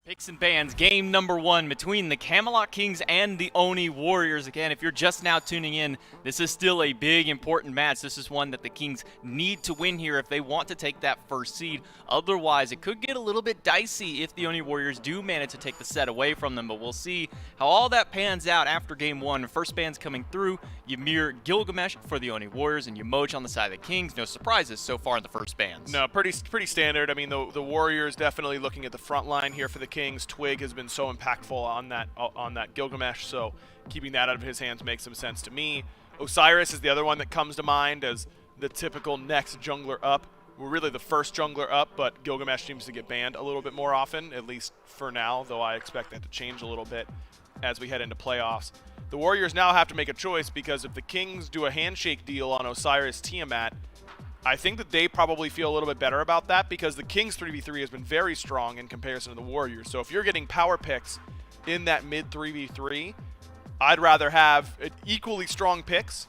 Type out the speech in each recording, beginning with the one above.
Picks and bans, game number one between the Camelot Kings and the Oni Warriors. Again, if you're just now tuning in, this is still a big, important match. This is one that the Kings need to win here if they want to take that first seed. Otherwise, it could get a little bit dicey if the Oni Warriors do manage to take the set away from them, but we'll see how all that pans out after game one. First ban's coming through. Ymir Gilgamesh for the Oni Warriors and Yamoj on the side of the Kings. No surprises so far in the first bans. No, pretty standard. I mean, the Warriors definitely looking at the front line here for the Kings. Twig has been so impactful on that Gilgamesh, so keeping that out of his hands makes some sense to me. Osiris is the other one that comes to mind as the typical next jungler up. We're really the first jungler up, but Gilgamesh seems to get banned a little bit more often, at least for now, though I expect that to change a little bit as we head into playoffs. The Warriors now have to make a choice because if the Kings do a handshake deal on Osiris Tiamat, I think that they probably feel a little bit better about that because the Kings 3v3 has been very strong in comparison to the Warriors. So if you're getting power picks in that mid 3v3, I'd rather have equally strong picks,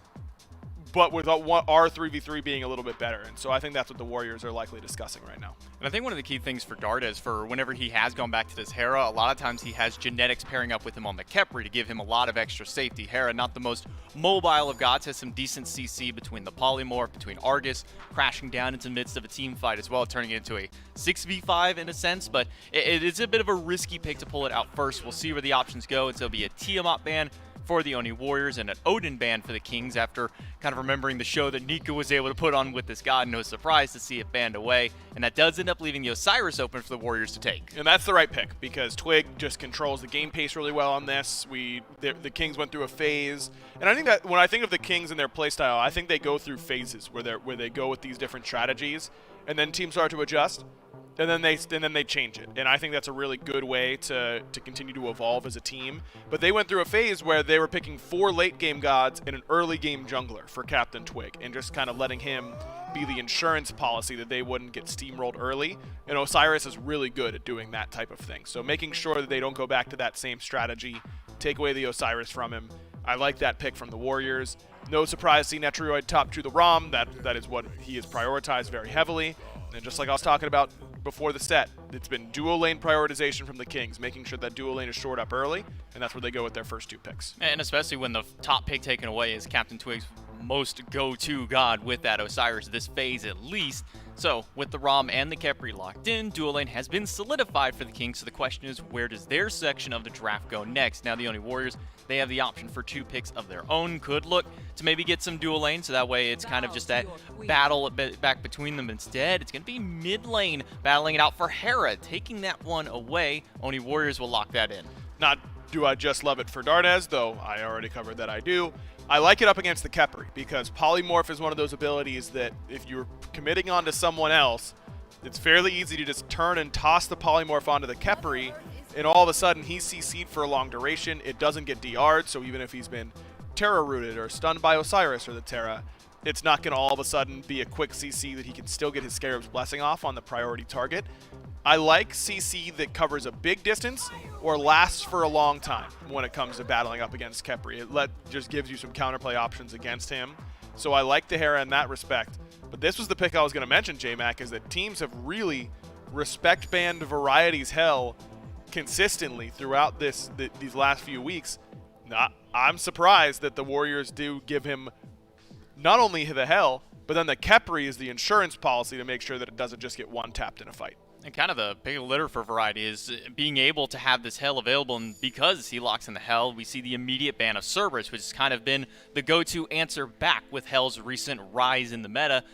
but with our 3v3 being a little bit better. And so I think that's what the Warriors are likely discussing right now. And I think one of the key things for Dart is for whenever he has gone back to this Hera, a lot of times he has genetics pairing up with him on the Khepri to give him a lot of extra safety. Hera, not the most mobile of gods, has some decent CC between the Polymorph, between Argus, crashing down into the midst of a team fight as well, turning it into a 6v5 in a sense, but it is a bit of a risky pick to pull it out first. We'll see where the options go. It'll be a Tiamat ban for the Oni Warriors and an Odin ban for the Kings after kind of remembering the show that Nika was able to put on with this god. No surprise to see it banned away, and that does end up leaving the Osiris open for the Warriors to take. And that's the right pick because Twig just controls the game pace really well on this. The Kings went through a phase, and I think that when I think of the Kings and their playstyle, I think they go through phases where they go with these different strategies, and then teams start to adjust. And then they change it, and I think that's a really good way to continue to evolve as a team. But they went through a phase where they were picking 4 late game gods and an early game jungler for Captain Twig, and just kind of letting him be the insurance policy that they wouldn't get steamrolled early. And Osiris is really good at doing that type of thing. So making sure that they don't go back to that same strategy, take away the Osiris from him. I like that pick from the Warriors. No surprise seeing Netroid top to the ROM. That is what he has prioritized very heavily. And just like I was talking about before the set, it's been dual lane prioritization from the Kings, making sure that dual lane is shored up early, and that's where they go with their first 2 picks. And especially when the top pick taken away is Captain Twig's most go-to god with that Osiris this phase at least. So with the ROM and the Khepri locked in, dual lane has been solidified for the Kings. So the question is, where does their section of the draft go next? Now the Oni Warriors, they have the option for 2 picks of their own. Could look to maybe get some dual lane, so that way it's kind of just that battle back between them. Instead, it's going to be mid lane battling it out for Hera, taking that one away. Oni Warriors will lock that in. Not do I just love it for Dardes, though I already covered that I do. I like it up against the Khepri because Polymorph is one of those abilities that if you're committing onto someone else, it's fairly easy to just turn and toss the Polymorph onto the Khepri, and all of a sudden he's CC'd for a long duration. It doesn't get DR'd, so even if he's been Terra rooted or stunned by Osiris or the Terra, it's not going to all of a sudden be a quick CC that he can still get his Scarab's Blessing off on the priority target. I like CC that covers a big distance or lasts for a long time when it comes to battling up against Khepri. It just gives you some counterplay options against him. So I like the Hera in that respect. But this was the pick I was going to mention, J-Mac, is that teams have really respect banned Variety's Hell consistently throughout these last few weeks. I'm surprised that the Warriors do give him not only the Hell, but then the Khepri is the insurance policy to make sure that it doesn't just get one-tapped in a fight. And kind of the big litter for Variety is being able to have this Hell available, and because he locks in the Hell, we see the immediate ban of Cerberus, which has kind of been the go-to answer back with Hell's recent rise in the meta.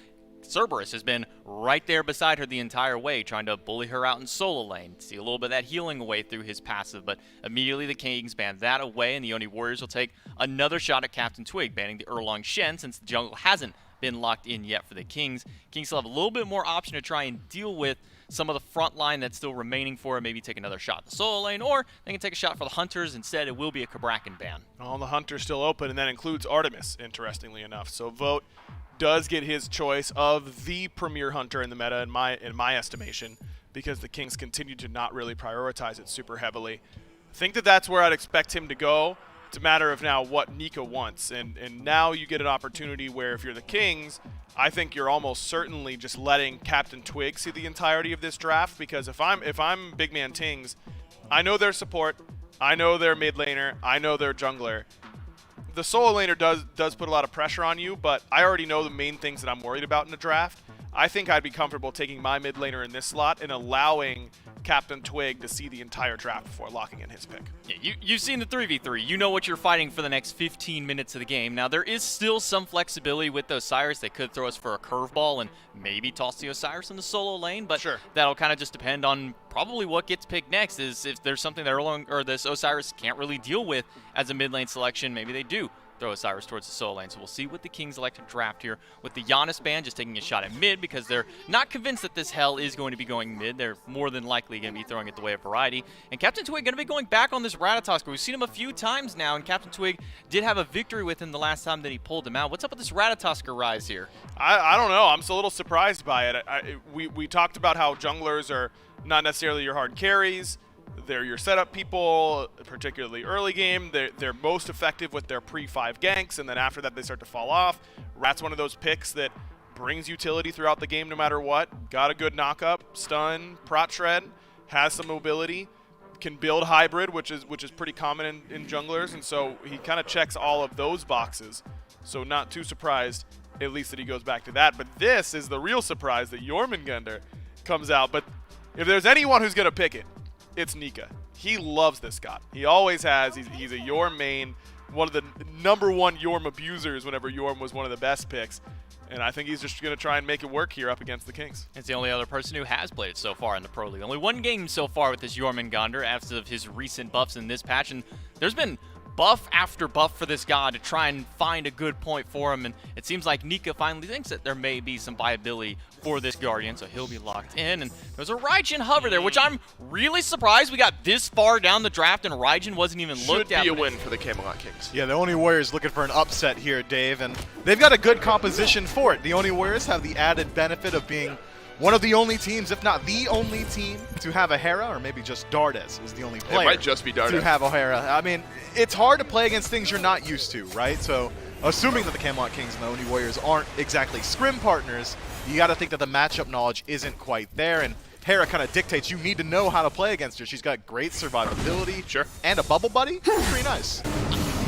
Cerberus has been right there beside her the entire way, trying to bully her out in solo lane. See a little bit of that healing away through his passive, but immediately the Kings ban that away, and the Oni Warriors will take another shot at Captain Twig, banning the Erlong Shen since the jungle hasn't been locked in yet for the Kings. Kings still have a little bit more option to try and deal with some of the front line that's still remaining for it. Maybe take another shot at the solo lane, or they can take a shot for the Hunters. Instead, it will be a Cabrakan ban. Well, the Hunter's still open, and that includes Artemis, interestingly enough. So Vote does get his choice of the premier Hunter in the meta, in my estimation, because the Kings continue to not really prioritize it super heavily. I think that that's where I'd expect him to go. It's a matter of now what Nika wants, and now you get an opportunity where if you're the Kings, I think you're almost certainly just letting Captain Twig see the entirety of this draft, because if I'm Big Man Tings, I know their support. I know their mid laner. I know their jungler. The solo laner does put a lot of pressure on you, but I already know the main things that I'm worried about in the draft. I think I'd be comfortable taking my mid laner in this slot and allowing Captain Twig to see the entire draft before locking in his pick. Yeah, you've seen the 3v3. You know what you're fighting for the next 15 minutes of the game. Now, there is still some flexibility with the Osiris. They could throw us for a curveball and maybe toss the Osiris in the solo lane, but sure, that'll kind of just depend on probably what gets picked next. Is if there's something that Erlang or this Osiris can't really deal with as a mid lane selection, maybe they do throw Osiris towards the solo lane. So we'll see what the Kings elect to draft here, with the Giannis band just taking a shot at mid because they're not convinced that this hell is going to be going mid. They're more than likely going to be throwing it the way of variety. And Captain Twig going to be going back on this Ratatosk. We've seen him a few times now, and Captain Twig did have a victory with him the last time that he pulled him out. What's up with this Ratatosker rise here? I don't know. I'm still a little surprised by it. We talked about how junglers are not necessarily your hard carries. They're your setup people, particularly early game. They're most effective with their pre-5 ganks, and then after that they start to fall off. Rat's one of those picks that brings utility throughout the game no matter what. Got a good knock-up, stun, prot shred, has some mobility, can build hybrid, which is pretty common in junglers, and so he kind of checks all of those boxes. So not too surprised, at least, that he goes back to that. But this is the real surprise, that Jormungandr comes out. But if there's anyone who's going to pick it, it's Nika. He loves this god. He always has. He's a Yorm main, one of the #1 Yorm abusers whenever Yorm was one of the best picks. And I think he's just going to try and make it work here up against the Kings. It's the only other person who has played it so far in the Pro League. Only one game so far with this Jormungandr after his recent buffs in this patch. And there's been buff after buff for this god to try and find a good point for him, and it seems like Nika finally thinks that there may be some viability for this Guardian, so he'll be locked in. And there's a Raijin hover there, which I'm really surprised we got this far down the draft and Raijin wasn't even looked at. Should be a win for the Camelot Kings. Yeah, the Oni Warriors looking for an upset here, Dave, and they've got a good composition for it. The Oni Warriors have the added benefit of being one of the only teams, if not the only team, to have a Hera, or maybe just Dardes is the only player It might just be Dardes to have a Hera. I mean, it's hard to play against things you're not used to, right? So, assuming that the Camelot Kings and the Oni Warriors aren't exactly scrim partners, you got to think that the matchup knowledge isn't quite there, and Hera kind of dictates you need to know how to play against her. She's got great survivability, sure, and a bubble buddy. Pretty nice.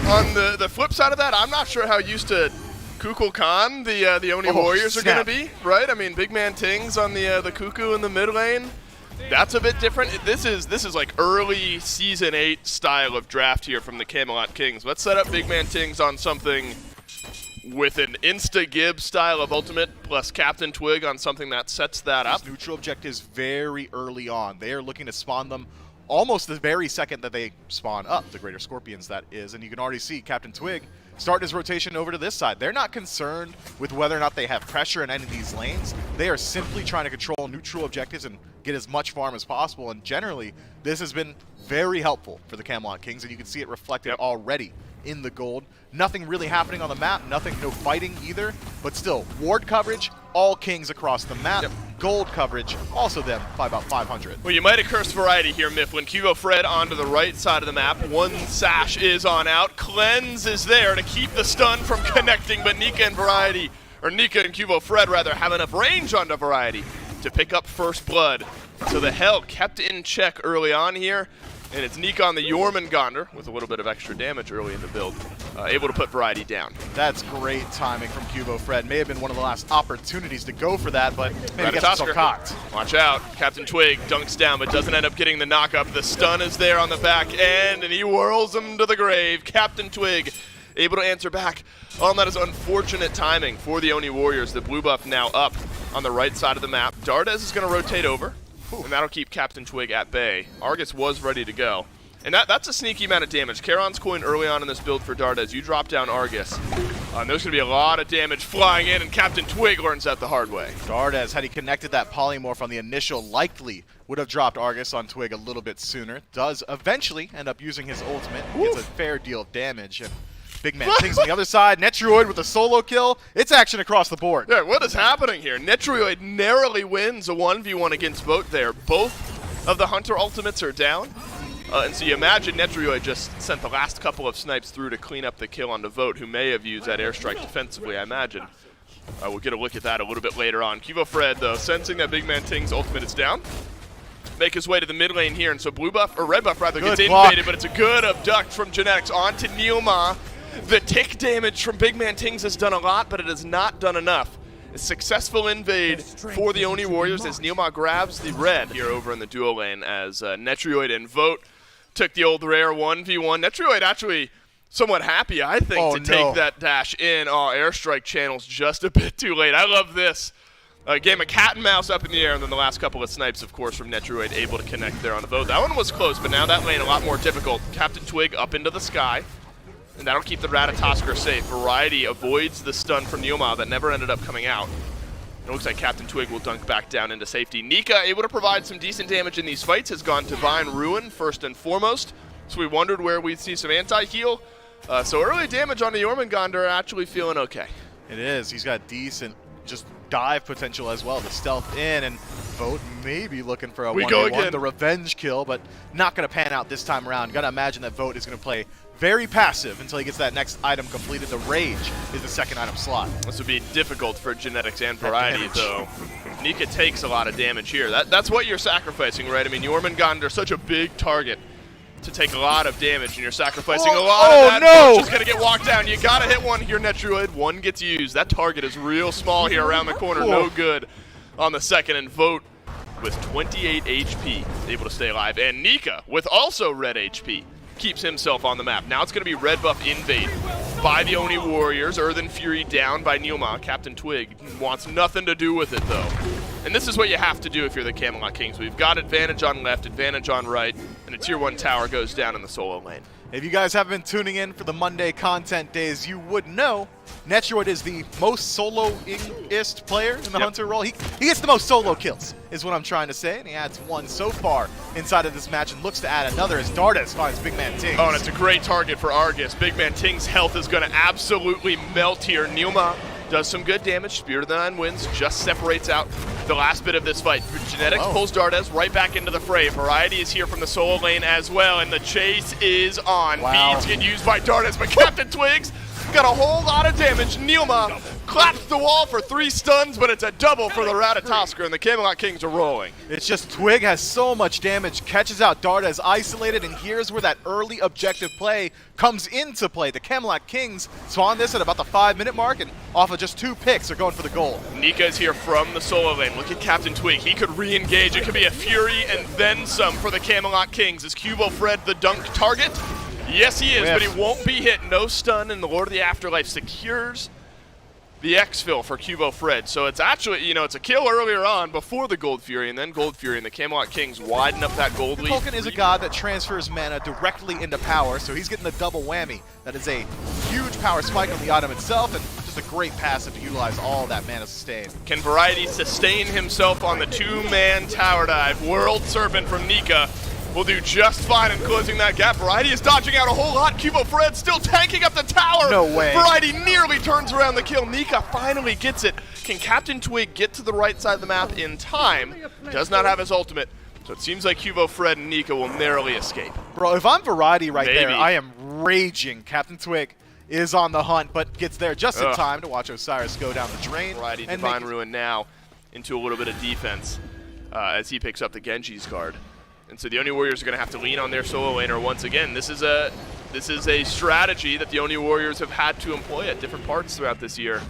On the flip side of that, I'm not sure how used to Kukulkan the Oni Warriors are going to be, right? I mean, big man Tings on the Cuckoo in the mid lane. That's a bit different. This is like early Season 8 style of draft here from the Camelot Kings. Let's set up big man Tings on something with an insta-Gib style of ultimate plus Captain Twig on something that sets that up. These neutral objectives very early on. They are looking to spawn them almost the very second that they spawn up, the Greater Scorpions that is, and you can already see Captain Twig start his rotation over to this side. They're not concerned with whether or not they have pressure in any of these lanes. They are simply trying to control neutral objectives and get as much farm as possible, and generally, this has been very helpful for the Camelot Kings, and you can see it reflected already in the gold. Nothing really happening on the map, no fighting either, but still, ward coverage, all Kings across the map. Gold coverage, also them by about 500. Well, you might have cursed variety here, Mifflin. Cubo Fred onto the right side of the map. One sash is on out. Cleanse is there to keep the stun from connecting, but Nika and variety, or Nika and Cubo Fred rather, have enough range onto variety to pick up first blood. So the hell kept in check early on here. And it's Nika on the Jormungandr with a little bit of extra damage early in the build, able to put variety down. That's great timing from Cubo Fred. May have been one of the last opportunities to go for that, but maybe gets himself cocked. Watch out. Captain Twig dunks down, but doesn't end up getting the knock-up. The stun is there on the back end, and he whirls him to the grave. Captain Twig able to answer back. That is unfortunate timing for the Oni Warriors. The blue buff now up on the right side of the map. Dardes is going to rotate over. And that'll keep Captain Twig at bay. Argus was ready to go. And that's a sneaky amount of damage. Charon's coin early on in this build for Dardes. You drop down Argus. And there's going to be a lot of damage flying in, and Captain Twig learns that the hard way. Dardes, had he connected that polymorph on the initial, likely would have dropped Argus on Twig a little bit sooner. Does eventually end up using his ultimate. Gets a fair deal of damage. And big man Tings on the other side. Netroid with a solo kill. It's action across the board. Yeah, what is happening here? Netroid narrowly wins a 1v1 against Vote there. Both of the Hunter ultimates are down. And so you imagine Netroid just sent the last couple of snipes through to clean up the kill onto Vote, who may have used that airstrike defensively, I imagine. We'll get a look at that a little bit later on. Cubo Fred, though, sensing that big man Ting's ultimate is down. make his way to the mid lane here, and so blue buff, or red buff rather, Good gets block. invaded, but it's a good abduct from Genetics onto Neoma. The tick damage from Big Man Tings has done a lot, but it has not done enough. A successful invade for the Oni Warriors as Neoma grabs the red here over in the duo lane as Netrioid and Vote took the old rare 1v1. Netrioid actually somewhat happy, I think, to take that dash in. Oh, airstrike channels just a bit too late. I love this. A game of cat and mouse up in the air, and then the last couple of snipes, of course, from Netrioid able to connect there on the Vote. That one was close, but now that lane a lot more difficult. Captain Twig up into the sky, and that'll keep the Ratatosker safe. Variety avoids the stun from Neoma that never ended up coming out. It looks like Captain Twig will dunk back down into safety. Nika, able to provide some decent damage in these fights, has gone Divine Ruin first and foremost. So we wondered where we'd see some anti-heal. So early damage on the Jormungandr actually feeling okay. It is. He's got decent just dive potential as well. The stealth in, and Vote maybe looking for a 1v1, the revenge kill, but not going to pan out this time around. Got to imagine that Vote is going to play very passive until he gets that next item completed. The Rage is the second item slot. This would be difficult for Genetics and Variety, though. Nika takes a lot of damage here. That's what you're sacrificing, right? I mean, Jormungandr such a big target to take a lot of damage, and you're sacrificing a lot of that. No! Just gonna get walked down. You gotta hit one here, Netrioid. One gets used. That target is real small here around the corner. No good on the second, and Vote with 28 HP, able to stay alive. And Nika with also red HP keeps himself on the map. Now it's gonna be red buff invade by the Oni Warriors. Earthen Fury down by Neoma. Captain Twig wants nothing to do with it, though. And this is what you have to do if you're the Camelot Kings. We've got advantage on left, advantage on right, and a tier 1 tower goes down in the solo lane. If you guys haven't been tuning in for the Monday content days, you would know Netrioid is the most soloing-ist player in the Hunter role. He gets the most solo kills, is what I'm trying to say, and he adds one so far inside of this match and looks to add another as Dardes finds Big Man Tings. Oh, and it's a great target for Argus. Big Man Ting's health is going to absolutely melt here. Neoma does some good damage. Spirit of the Nine Winds just separates out the last bit of this fight. Genetics pulls Dardes right back into the fray. Variety is here from the solo lane as well, and the chase is on. Beads get used by Dardes, but Captain Twigs got a whole lot of damage. Neoma claps the wall for 3 stuns, but it's a double for the Ratatosker, and the Camelot Kings are rolling. It's just Twig has so much damage, catches out Dardes isolated, and here's where that early objective play comes into play. The Camelot Kings spawn this at about the 5-minute mark, and off of just 2 picks are going for the goal. Nika is here from the solo lane. Look at Captain Twig. He could re-engage. It could be a Fury and then some for the Camelot Kings. Is Cubo Fred the dunk target? Yes, he is, but he won't be hit. No stun, and the Lord of the Afterlife secures the exfil for Cubo Fred. So it's actually, it's a kill earlier on before the Gold Fury, and then Gold Fury, and the Camelot Kings widen up that gold lead. Tolkien is a god that transfers mana directly into power, so he's getting the double whammy. That is a huge power spike on the item itself, and just a great passive to utilize all that mana sustain. Can Variety sustain himself on the 2-man tower dive? World Serpent from Nika will do just fine in closing that gap. Variety is dodging out a whole lot. Cubo Fred still tanking up the tower. No way. Variety nearly turns around the kill. Nika finally gets it. Can Captain Twig get to the right side of the map in time? Does not have his ultimate. So it seems like Cubo Fred and Nika will narrowly escape. Bro, if I'm Variety there, I am raging. Captain Twig is on the hunt, but gets there just in time to watch Osiris go down the drain. Variety Divine Ruin now into a little bit of defense as he picks up the Genji's card. And so the Oni Warriors are going to have to lean on their solo laner once again. This is a strategy that the Oni Warriors have had to employ at different parts throughout this year.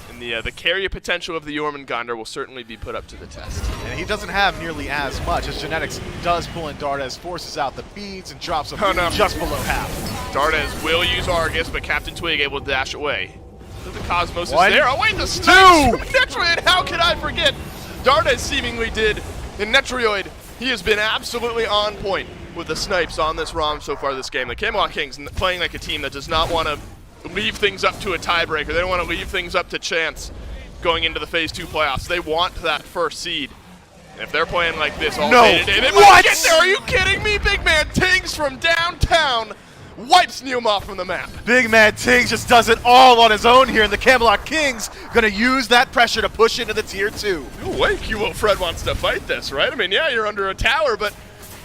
And the carry potential of the Jormungandr will certainly be put up to the test. And he doesn't have nearly as much as Genetics does pull in Dardes, forces out the beads, and drops him just below half. Dardes will use Argus, but Captain Twig able to dash away. The Cosmos is One, there. Oh wait, the stun! Netrioid, how could I forget? Dardes seemingly did. And Netrioid, he has been absolutely on point with the snipes on this ROM so far this game. The Camelot Kings playing like a team that does not want to leave things up to a tiebreaker. They don't want to leave things up to chance going into the Phase 2 playoffs. They want that first seed. And if they're playing like this all day today, they might get there. Are you kidding me? Big Man Tings from downtown wipes Neoma from the map. Big Man Tings just does it all on his own here, and the Camelot Kings gonna use that pressure to push into the tier 2. No way Cubo Fred wants to fight this, right? I mean, yeah, you're under a tower, but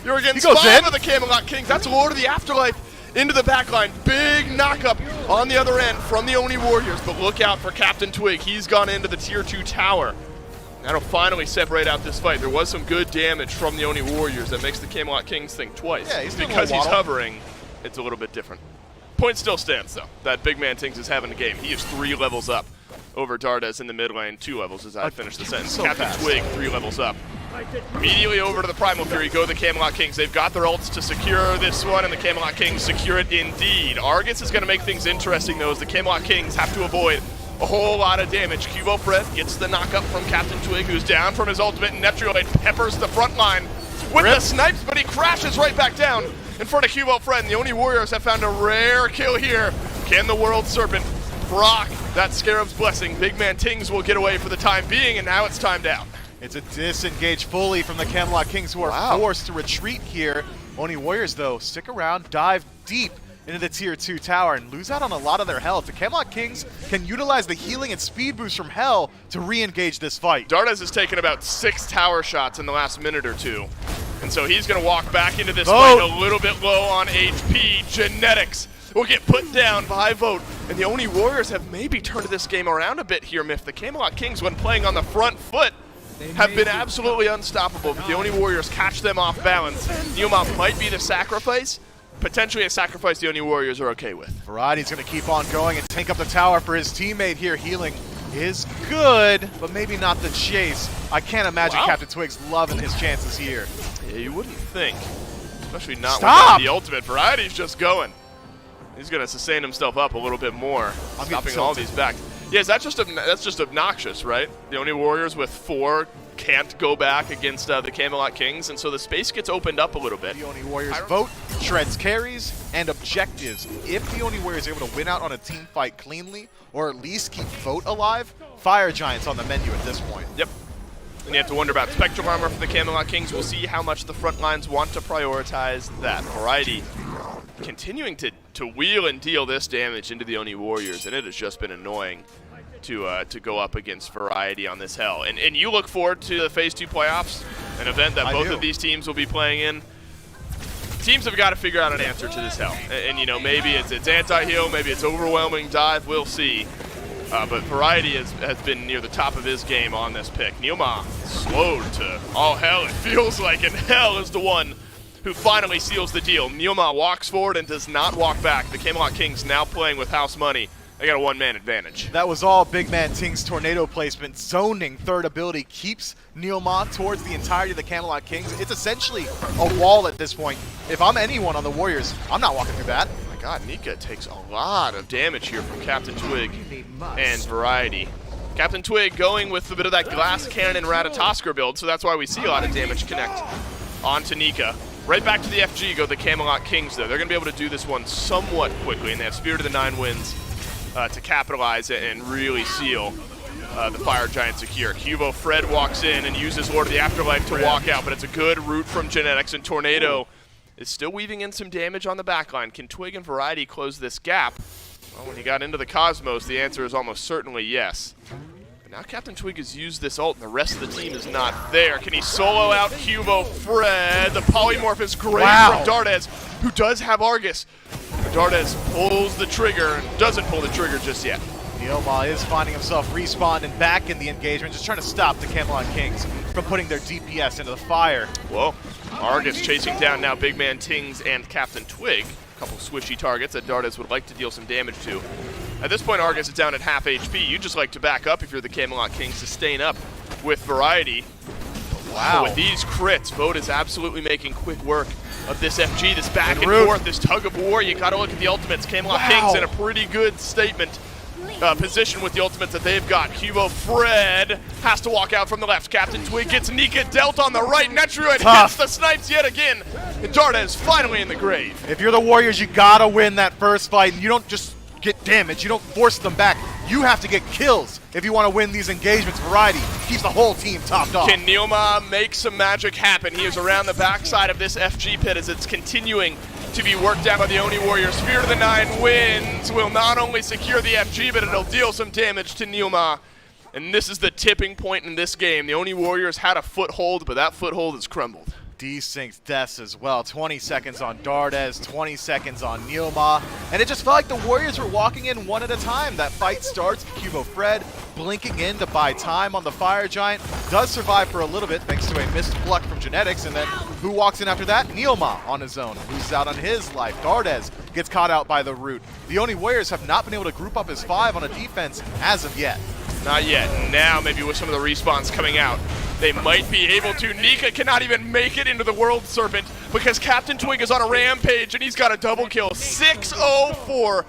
you're against 5 of the Camelot Kings. That's Lord of the Afterlife into the backline. Big knock-up on the other end from the Oni Warriors, but look out for Captain Twig. He's gone into the tier 2 tower. That'll finally separate out this fight. There was some good damage from the Oni Warriors that makes the Camelot Kings think twice. Yeah, he's doing a because little he's waddle. hovering, it's a little bit different. Point still stands, though. That big man Tings is having a game. He is 3 levels up over Dardes in the mid lane. 2 levels as I finish the sentence. So Captain fast. Twig, 3 levels up. Immediately over to the Primal Fury go the Camelot Kings. They've got their ults to secure this one, and the Camelot Kings secure it indeed. Argus is going to make things interesting, though, as the Camelot Kings have to avoid a whole lot of damage. Cubo Fred gets the knockup from Captain Twig, who's down from his ultimate, and Netrioid peppers the front line with the snipes, but he crashes right back down in front of Cubo Fred, and the Oni Warriors have found a rare kill here. Can the World Serpent proc that Scarab's Blessing? Big man Tings will get away for the time being, and now it's timed out. It's a disengage fully from the Camelot Kings, who are forced to retreat here. Oni Warriors, though, stick around, dive deep into the tier 2 tower and lose out on a lot of their health. The Camelot Kings can utilize the healing and speed boost from Hell to re-engage this fight. Dardes has taken about 6 tower shots in the last minute or 2. And so he's going to walk back into this fight a little bit low on HP. Genetics will get put down by Vote. And the Oni Warriors have maybe turned this game around a bit here, Myth. The Camelot Kings, when playing on the front foot, have been absolutely unstoppable, but the Oni Warriors catch them off balance. Neomop might be the sacrifice. Potentially a sacrifice the Oni Warriors are okay with. Variety's going to keep on going and tank up the tower for his teammate here. Healing is good, but maybe not the chase. I can't imagine Captain Twig's loving his chances here. Yeah, you wouldn't think. Especially not Stop! without the ultimate. Variety's just going. He's going to sustain himself up a little bit more, stopping all these back. Yeah, that's just obnoxious, right? The Oni Warriors with 4 can't go back against the Camelot Kings, and so the space gets opened up a little bit. The Oni Warriors vote, shreds carries, and objectives. If the Oni Warriors are able to win out on a team fight cleanly, or at least keep vote alive, Fire Giant's on the menu at this point. Yep. And you have to wonder about Spectral Armor for the Camelot Kings. We'll see how much the front lines want to prioritize that. Variety continuing to wheel and deal this damage into the Oni Warriors, and it has just been annoying to go up against Variety on this Hell. And you look forward to the Phase 2 playoffs, an event that both of these teams will be playing in. Teams have got to figure out an answer to this Hell. And you know, maybe it's anti-heal, maybe it's overwhelming dive, we'll see. But Variety has been near the top of his game on this pick. Neoma slowed to all hell, it feels like, and Hell is the one who finally seals the deal. Neoma walks forward and does not walk back. The Camelot Kings now playing with house money. They got a 1-man advantage. That was all Big Man Ting's tornado placement. Zoning third ability keeps Neoma towards the entirety of the Camelot Kings. It's essentially a wall at this point. If I'm anyone on the Warriors, I'm not walking through that. Oh my god, Nika takes a lot of damage here from Captain Twig and Variety. Captain Twig going with a bit of that Glass Cannon and Ratatosker build, so that's why we see a lot of damage connect onto Nika. Right back to the FG go the Camelot Kings, though. They're going to be able to do this one somewhat quickly, and they have Spirit of the Nine Winds to capitalize it and really seal the Fire Giant secure. Cubo Fred walks in and uses Lord of the Afterlife to walk out, but it's a good route from Genetics, and Tornado is still weaving in some damage on the backline. Can Twig and Variety close this gap? Well, when he got into the Cosmos, the answer is almost certainly yes. But now Captain Twig has used this ult, and the rest of the team is not there. Can he solo out Cubo Fred? The polymorph is great from Dardes, who does have Argus. Dardes pulls the trigger and doesn't pull the trigger just yet. Neoma is finding himself respawned and back in the engagement, just trying to stop the Camelot Kings from putting their DPS into the fire. Whoa. Argus chasing down now Big Man Tings and Captain Twig. A couple swishy targets that Dardes would like to deal some damage to. At this point, Argus is down at half HP. You just like to back up if you're the Camelot Kings, sustain up with Variety. Wow. With these crits, Vote is absolutely making quick work of this FG, this back and forth, this tug of war. You got to look at the ultimates. Camelot Kings in a pretty good statement position with the ultimates that they've got. Cubo Fred has to walk out from the left. Captain Twig gets Nika dealt on the right. Netrioid hits the snipes yet again. And Dardes finally in the grave. If you're the Warriors, you got to win that first fight. And you don't just get damage. You don't force them back. You have to get kills if you want to win these engagements. Variety keeps the whole team topped off. Can Neoma make some magic happen? He is around the backside of this FG pit as it's continuing to be worked out by the Oni Warriors. Spirit of the Nine Winds will not only secure the FG, but it'll deal some damage to Neoma. And this is the tipping point in this game. The Oni Warriors had a foothold, but that foothold has crumbled. Desync's deaths as well. 20 seconds on Dardes, 20 seconds on Neoma. And it just felt like the Warriors were walking in one at a time. That fight starts, Cubo Fred blinking in to buy time on the Fire Giant. Does survive for a little bit thanks to a missed pluck from Genetics, and then who walks in after that? Neilma on his own, loses out on his life. Dardes gets caught out by the root. The Oni Warriors have not been able to group up as 5 on a defense as of yet. Not yet. Now maybe with some of the respawns coming out, they might be able to. Nika cannot even make it into the World Serpent because Captain Twig is on a rampage and he's got a double kill. 604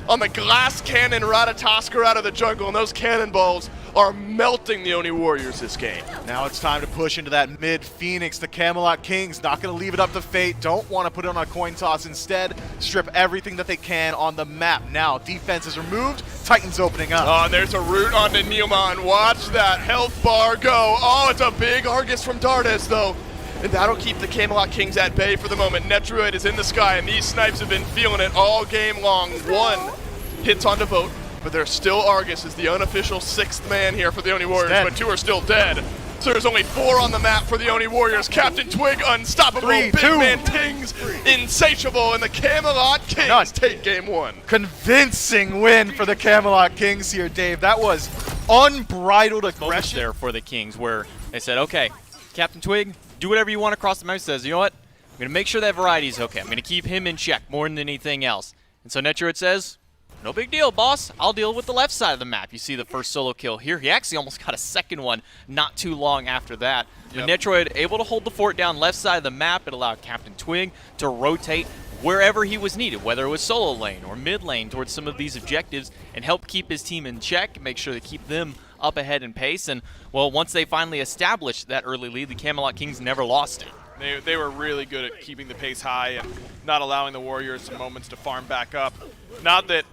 on the glass cannon Ratatosker out of the jungle, and those cannonballs are melting the Oni Warriors this game. Now it's time to push into that mid-Phoenix. The Camelot Kings not going to leave it up to fate. Don't want to put it on a coin toss. Instead, strip everything that they can on the map. Now defense is removed. Titans opening up. Oh, and there's a root onto Neilman. Watch that health bar go. Oh, it's a big Argus from Dardes, though. And that'll keep the Camelot Kings at bay for the moment. Netroid is in the sky, and these snipes have been feeling it all game long. 1 hits on Devote, but there's still Argus as the unofficial 6th man here for the Oni Warriors, but 2 are still dead. So there's only 4 on the map for the Oni Warriors. Captain Twig, unstoppable. 3, Big 2. man Tings, insatiable, and the Camelot Kings take game 1. Convincing win for the Camelot Kings here, Dave. That was unbridled Moments aggression. there for the Kings where they said, okay, Captain Twig, do whatever you want across the map. He says, you know what? I'm going to make sure that Variety's okay. I'm going to keep him in check more than anything else. And so Netroid says, no big deal, boss. I'll deal with the left side of the map. You see the first solo kill here. He actually almost got a second one not too long after that. But Netroid able to hold the fort down left side of the map. It allowed Captain Twig to rotate wherever he was needed, whether it was solo lane or mid lane towards some of these objectives, and help keep his team in check, make sure to keep them up ahead in pace. And, well, once they finally established that early lead, the Camelot Kings never lost it. They were really good at keeping the pace high and not allowing the Warriors some moments to farm back up. Not that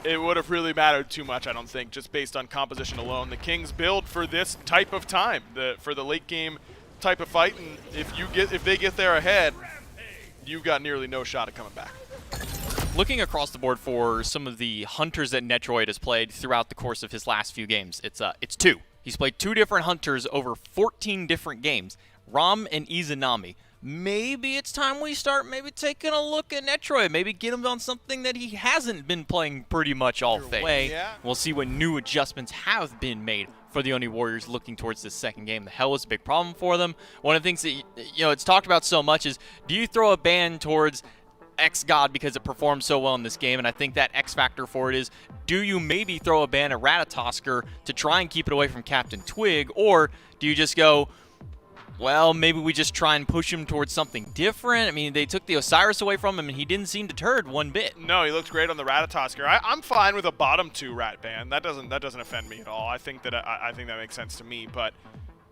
it would have really mattered too much, I don't think, just based on composition alone. The Kings build for this type of time, for the late game type of fight, and if they get there ahead, you've got nearly no shot at coming back. Looking across the board for some of the hunters that Netroid has played throughout the course of his last few games, it's 2. He's played 2 different hunters over 14 different games, Rom and Izanami. Maybe it's time we start taking a look at Netroid, maybe get him on something that he hasn't been playing pretty much all way. Yeah. We'll see what new adjustments have been made for the Oni Warriors looking towards this second game. The hell was a big problem for them. One of the things that it's talked about so much is, do you throw a ban towards X-God because it performed so well in this game? And I think that X factor for it is, do you maybe throw a ban at Ratatosker to try and keep it away from Captain Twig, or do you just go, well, maybe we just try and push him towards something different? I mean, they took the Osiris away from him, and he didn't seem deterred one bit. No, he looked great on the Ratatosker. I'm fine with a bottom 2 rat ban. That doesn't offend me at all. I think that makes sense to me, but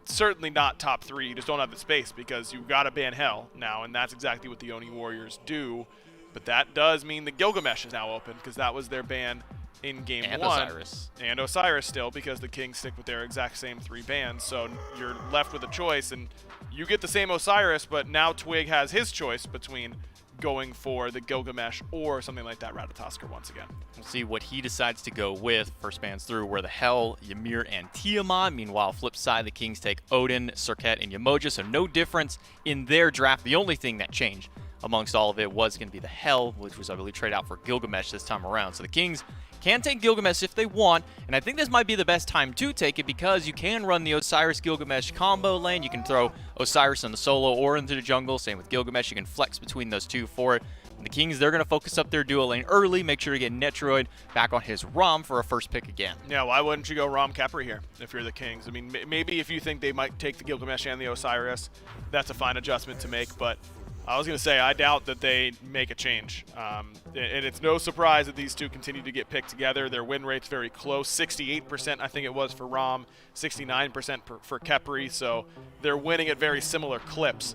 certainly not top 3. You just don't have the space because you've got to ban Hell now, and that's exactly what the Oni Warriors do. But that does mean the Gilgamesh is now open because that was their ban in game 1. Osiris. And Osiris still, because the Kings stick with their exact same 3 bans. So you're left with a choice, and you get the same Osiris, but now Twig has his choice between going for the Gilgamesh or something like that Ratatosker once again. We'll see what he decides to go with. First ban's through were the Hell, Ymir, and Tiamat. Meanwhile, flip side, the Kings take Odin, Serket, and Yamoja, so no difference in their draft. The only thing that changed amongst all of it was going to be the Hell, which was, I believe, trade out for Gilgamesh this time around. So the Kings can take Gilgamesh if they want, and I think this might be the best time to take it because you can run the Osiris-Gilgamesh combo lane. You can throw Osiris in the solo or into the jungle. Same with Gilgamesh. You can flex between those 2 for it. And the Kings, they're going to focus up their duo lane early, make sure to get Netroid back on his Rom for a first pick again. Yeah, why wouldn't you go Rom Capri here if you're the Kings? I mean, maybe if you think they might take the Gilgamesh and the Osiris, that's a fine adjustment to make, but I was going to say, I doubt that they make a change. And it's no surprise that these 2 continue to get picked together. Their win rate's very close. 68%, I think it was, for Rom. 69% for Kepri. So they're winning at very similar clips.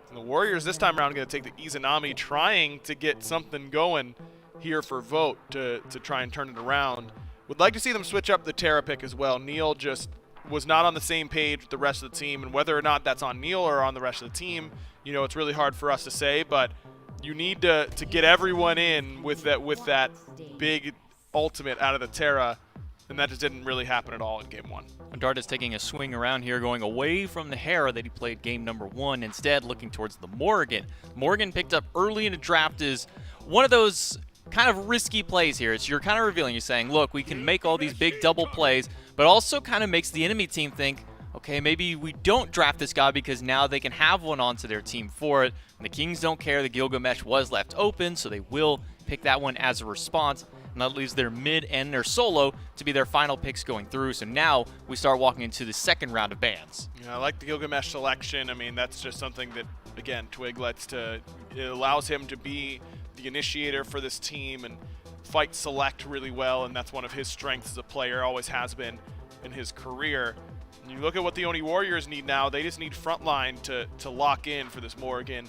And the Warriors this time around are going to take the Izanami, trying to get something going here for Vote to try and turn it around. Would like to see them switch up the Terra pick as well. Neil just was not on the same page with the rest of the team, and whether or not that's on Neil or on the rest of the team, it's really hard for us to say, but you need to get everyone in with that big ultimate out of the Terra, and that just didn't really happen at all in game 1. Darda's taking a swing around here, going away from the Hera that he played game number 1, instead looking towards the Morrigan. Morrigan picked up early in the draft is one of those kind of risky plays here. You're kind of revealing, you're saying, look, we can make all these big double plays, but also kind of makes the enemy team think, okay, maybe we don't draft this guy because now they can have one onto their team for it. And the Kings don't care. The Gilgamesh was left open, so they will pick that one as a response. And that leaves their mid and their solo to be their final picks going through. So now we start walking into the second round of bans. Yeah, I like the Gilgamesh selection. I mean, that's just something that, again, Twig it allows him to be the initiator for this team and fight select really well, and that's one of his strengths as a player, always has been in his career. And you look at what the Oni Warriors need now, they just need frontline to lock in for this Morrigan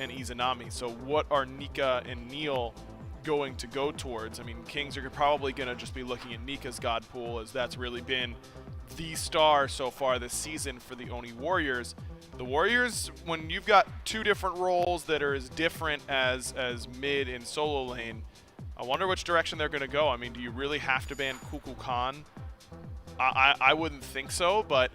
and Izanami. So what are Nika and Neil going to go towards? I mean, Kings are probably going to just be looking at Nika's God Pool, as that's really been the star so far this season for the Oni Warriors. The Warriors, when you've got two different roles that are as different as mid and solo lane, I wonder which direction they're going to go. I mean, do you really have to ban Kukulkan? I wouldn't think so, but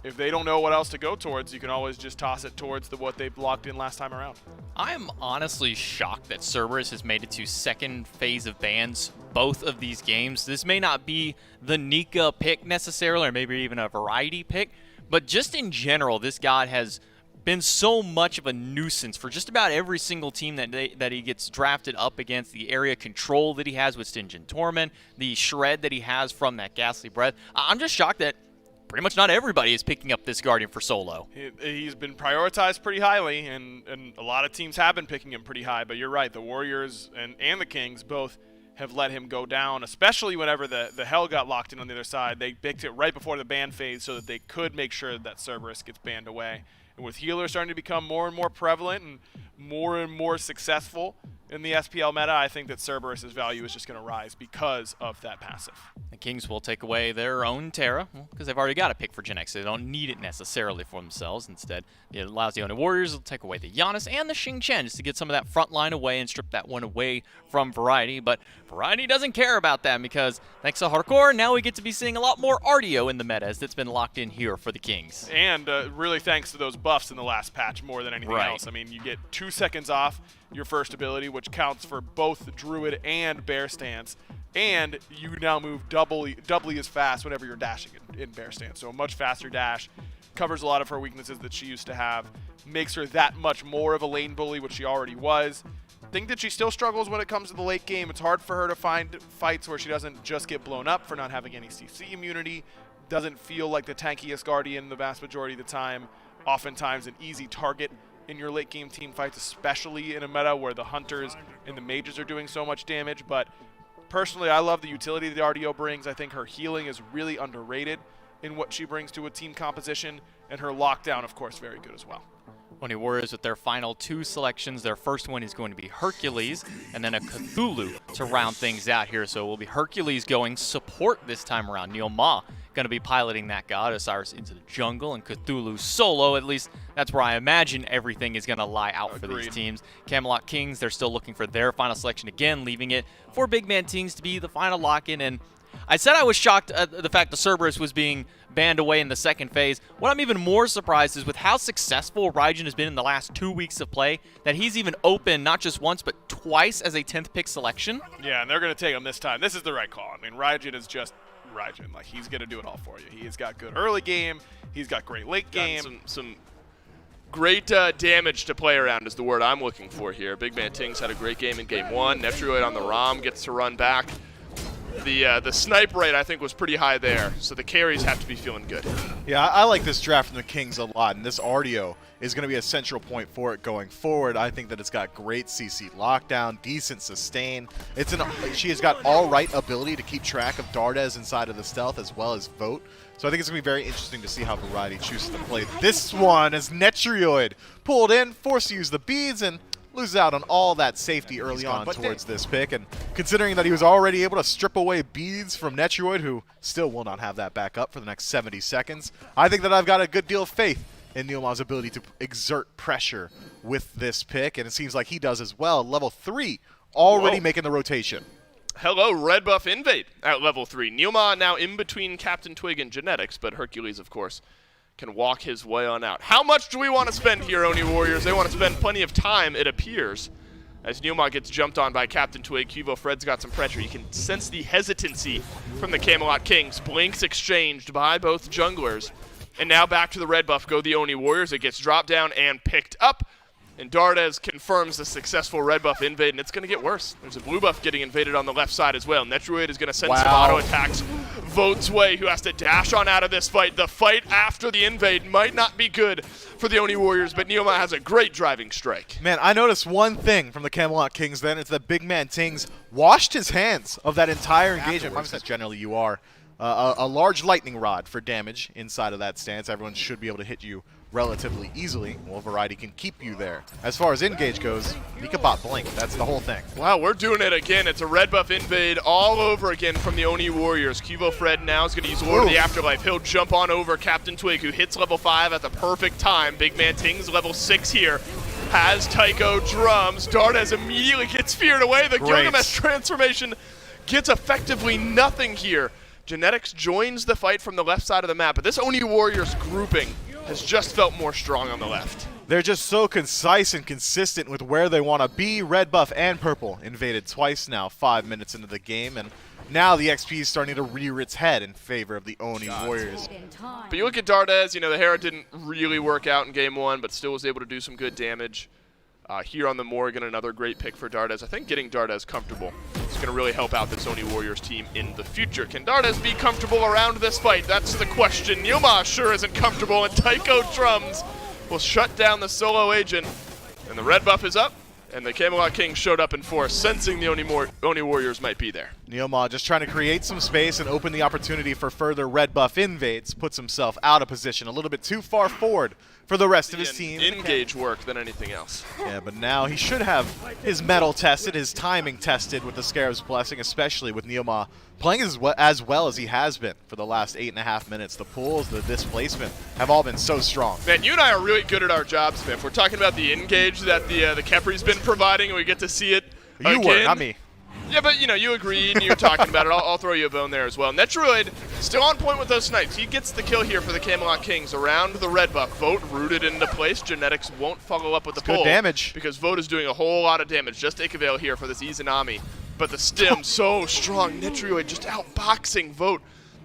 if they don't know what else to go towards, you can always just toss it towards what they blocked in last time around. I'm honestly shocked that Cerberus has made it to second phase of bans both of these games. This may not be the Nika pick necessarily, or maybe even a variety pick, but just in general, this god has been so much of a nuisance for just about every single team that he gets drafted up against. The area control that he has with Stingent Torment, the shred that he has from that Ghastly Breath. I'm just shocked that pretty much not everybody is picking up this Guardian for solo. He's been prioritized pretty highly, and a lot of teams have been picking him pretty high, but you're right, the Warriors and the Kings both have let him go down, especially whenever the Hell got locked in on the other side. They picked it right before the ban phase so that they could make sure that Cerberus gets banned away. And with healers starting to become more and more prevalent and more successful in the SPL meta, I think that Cerberus's value is just going to rise because of that passive. The Kings will take away their own Terra, because they've already got a pick for Gen X, so they don't need it necessarily for themselves. Instead, it allows the Oni Warriors to take away the Giannis and the Xing Chen just to get some of that front line away and strip that one away from Variety. But Variety doesn't care about that, because thanks to Hardcore, now we get to be seeing a lot more RDO in the meta as it's been locked in here for the Kings. And really thanks to those buffs in the last patch more than anything else. I mean, you get 2 seconds off your first ability, which counts for both Druid and Bear Stance, and you now move doubly as fast whenever you're dashing in Bear Stance. So a much faster dash, covers a lot of her weaknesses that she used to have, makes her that much more of a lane bully, which she already was. Think that she still struggles when it comes to the late game. It's hard for her to find fights where she doesn't just get blown up for not having any CC immunity, doesn't feel like the tankiest Guardian the vast majority of the time, oftentimes an easy target in your late game team fights, especially in a meta where the Hunters and the Mages are doing so much damage. But personally, I love the utility that the RDO brings. I think her healing is really underrated in what she brings to a team composition, and her lockdown, of course, very good as well. Oni Warriors with their final 2 selections. Their first one is going to be Hercules, and then a Cthulhu to round things out here. So it will be Hercules going support this time around. Neil Ma going to be piloting that god, Osiris into the jungle, and Cthulhu solo. At least that's where I imagine everything is going to lie out for these teams. Camelot Kings, they're still looking for their final selection again, leaving it for Big Man Teams to be the final lock-in. And I said I was shocked at the fact that Cerberus was being banned away in the second phase. What I'm even more surprised is with how successful Raijin has been in the last 2 weeks of play, that he's even open not just once but twice as a 10th pick selection. Yeah, and they're going to take him this time. This is the right call. I mean, Raijin is just Raijin. Like, he's going to do it all for you. He's got good early game. He's got great late game. Some great damage to play around is the word I'm looking for here. Big Man Tings had a great game in game 1. Neftruid on the ROM gets to run back. The snipe rate, I think, was pretty high there, so the carries have to be feeling good. Yeah, I like this draft from the Kings a lot, and this RDO is going to be a central point for it going forward. I think that it's got great CC lockdown, decent sustain. She has got all right ability to keep track of Dardes inside of the stealth as well as Vote. So I think it's going to be very interesting to see how Variety chooses to play this one as Netrioid pulled in, forced to use the beads, and loses out on all that safety early on towards this pick. And considering that he was already able to strip away beads from Netrioid, who still will not have that back up for the next 70 seconds, I think that I've got a good deal of faith in Neilma's ability to exert pressure with this pick, and it seems like he does as well. Level 3 already making the rotation. Hello, red buff invade at level 3. Neilma now in between Captain Twig and Genetics, but Hercules, of course, can walk his way on out. How much do we want to spend here, Oni Warriors? They want to spend plenty of time, it appears. As Neilma gets jumped on by Captain Twig, Cuvo Fred's got some pressure. You can sense the hesitancy from the Camelot Kings. Blinks exchanged by both junglers. And now back to the red buff go the Oni Warriors. It gets dropped down and picked up. And Dardes confirms the successful red buff invade, and it's going to get worse. There's a blue buff getting invaded on the left side as well. Netroid is going to send some auto attacks Vote's way, who has to dash on out of this fight. The fight after the invade might not be good for the Oni Warriors, but Neoma has a great driving strike. Man, I noticed one thing from the Camelot Kings then. It's that big man Tings washed his hands of that entire engagement. As generally you are. A large lightning rod for damage inside of that stance. Everyone should be able to hit you relatively easily. Well, Variety can keep you there. As far as engage goes, Nika bot blink. That's the whole thing. Wow, we're doing it again. It's a red buff invade all over again from the Oni Warriors. Cuvo Fred now is going to use Lord of the Afterlife. He'll jump on over Captain Twig, who hits level 5 at the perfect time. Big man Ting's level 6 here. Has Tycho drums. Dardes immediately gets feared away. The Gilgamesh transformation gets effectively nothing here. Genetics joins the fight from the left side of the map, but this Oni Warriors grouping has just felt more strong on the left. They're just so concise and consistent with where they want to be. Red buff and purple invaded twice now, 5 minutes into the game, and now the XP is starting to rear its head in favor of the Oni Warriors. But you look at Dardes, you know, the Hera didn't really work out in game 1, but still was able to do some good damage. Here on the Morgan, another great pick for Dardes. I think getting Dardes comfortable is going to really help out this Oni Warriors team in the future. Can Dardes be comfortable around this fight? That's the question. Neilma sure isn't comfortable, and Tycho Drums will shut down the solo agent. And the red buff is up, and the Camelot King showed up in force, sensing the Oni Warriors might be there. Neilma just trying to create some space and open the opportunity for further red buff invades. Puts himself out of position a little bit too far forward for the rest of his team. Engage work than anything else. Yeah, but now he should have his metal tested, his timing tested with the Scarab's Blessing, especially with Neilma playing as well as he has been for the last 8.5 minutes. The pulls, the displacement have all been so strong. Man, you and I are really good at our jobs, man. If we're talking about the engage that the Khepri's been providing, and we get to see it You again. were, not me. Yeah, but you know, you agreed and you were talking about it. I'll throw you a bone there as well. Netroid still on point with those snipes. He gets the kill here for the Camelot Kings around the red buff. Vote rooted into place. Genetics won't follow up with the pull. Good damage. Because Vote is doing a whole lot of damage. Just Ikavale here for this Izanami. But the stem so strong. Netroid just outboxing Vote,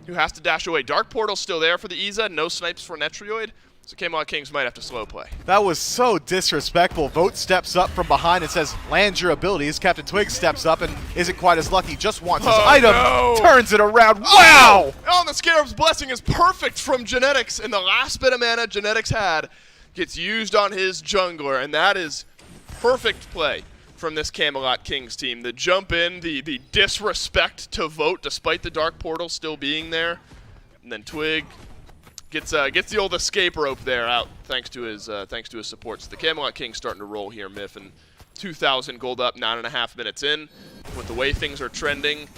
who has to dash away. Dark Portal's still there for the Iza. No snipes for Netroid. So Camelot Kings might have to slow play. That was so disrespectful. Vote steps up from behind and says, land your abilities. Captain Twig steps up and isn't quite as lucky. Just wants his item. No. Turns it around. Wow! Oh, and the Scarab's Blessing is perfect from Genetics. And the last bit of mana Genetics had gets used on his jungler. And that is perfect play from this Camelot Kings team. The jump in, the disrespect to Vote despite the Dark Portal still being there. And then Twig gets the old escape rope there out thanks to his support. So the Camelot King's starting to roll here, Miff, and 2,000 gold up, 9.5 minutes in. With the way things are trending,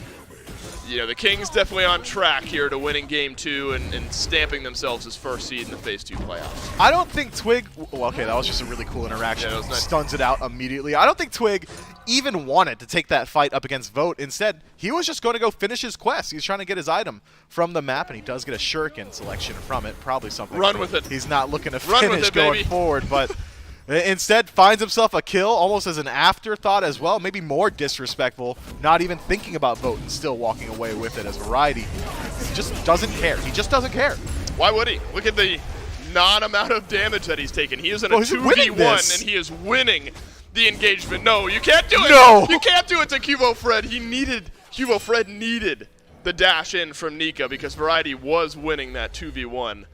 you know, the Kings definitely on track here to winning Game 2 and stamping themselves as first seed in the Phase 2 playoffs. I don't think Twig... Well, okay, that was just a really cool interaction. Yeah, that was nice. Stuns it out immediately. I don't think Twig even wanted to take that fight up against Vote. Instead, he was just going to go finish his quest. He's trying to get his item from the map, and he does get a shuriken selection from it. Probably something Run with it. he's not looking to Run with finish it, going baby. forward, but... Instead, finds himself a kill almost as an afterthought as well, maybe more disrespectful, not even thinking about Vote and still walking away with it as Variety. He just doesn't care. He just doesn't care. Why would he? Look at the non-amount of damage that he's taken. He is in a He's winning 2v1, this. and he is winning the engagement. No, you can't do it. No. You can't do it to Cuvo Fred. Cuvo Fred needed the dash in from Nika because Variety was winning that 2v1.